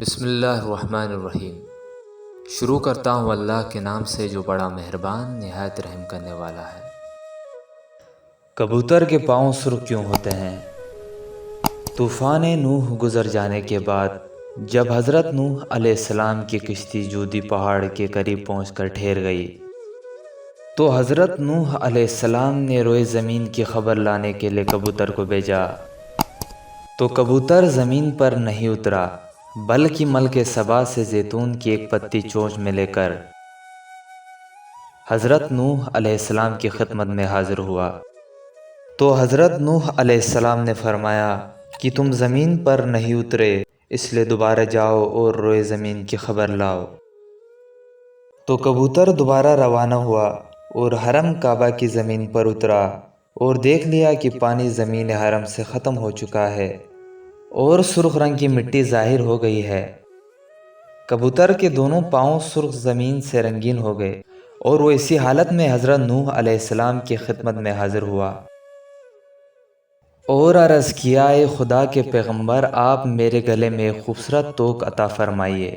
بسم اللہ الرحمن الرحیم۔ شروع کرتا ہوں اللہ کے نام سے جو بڑا مہربان نہایت رحم کرنے والا ہے۔ کبوتر کے پاؤں سرخ کیوں ہوتے ہیں؟ طوفان نوح گزر جانے کے بعد جب حضرت نوح علیہ السلام کی کشتی جودی پہاڑ کے قریب پہنچ کر ٹھہر گئی تو حضرت نوح علیہ السلام نے روئے زمین کی خبر لانے کے لیے کبوتر کو بھیجا، تو کبوتر زمین پر نہیں اترا بلکہ ملک سبا سے زیتون کی ایک پتی چونچ میں لے کر حضرت نوح علیہ السلام کی خدمت میں حاضر ہوا۔ تو حضرت نوح علیہ السلام نے فرمایا کہ تم زمین پر نہیں اترے، اس لیے دوبارہ جاؤ اور روئے زمین کی خبر لاؤ۔ تو کبوتر دوبارہ روانہ ہوا اور حرم کعبہ کی زمین پر اترا اور دیکھ لیا کہ پانی زمین حرم سے ختم ہو چکا ہے اور سرخ رنگ کی مٹی ظاہر ہو گئی ہے۔ کبوتر کے دونوں پاؤں سرخ زمین سے رنگین ہو گئے اور وہ اسی حالت میں حضرت نوح علیہ السلام کی خدمت میں حاضر ہوا اور عرض کیا، اے خدا کے پیغمبر، آپ میرے گلے میں ایک خوبصورت توق عطا فرمائیے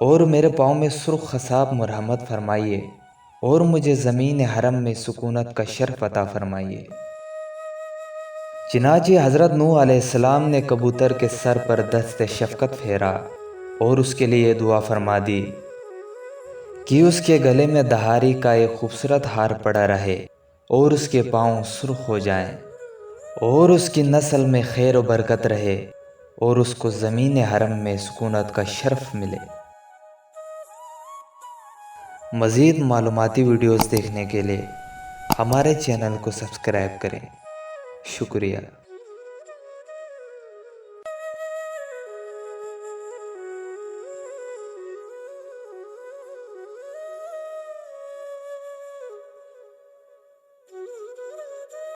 اور میرے پاؤں میں سرخ خصاب مرحمت فرمائیے اور مجھے زمین حرم میں سکونت کا شرف عطا فرمائیے۔ چنانچہ حضرت نوح علیہ السلام نے کبوتر کے سر پر دست شفقت پھیرا اور اس کے لیے دعا فرما دی کہ اس کے گلے میں دہاری کا ایک خوبصورت ہار پڑا رہے اور اس کے پاؤں سرخ ہو جائیں اور اس کی نسل میں خیر و برکت رہے اور اس کو زمین حرم میں سکونت کا شرف ملے۔ مزید معلوماتی ویڈیوز دیکھنے کے لیے ہمارے چینل کو سبسکرائب کریں۔ شکریہ۔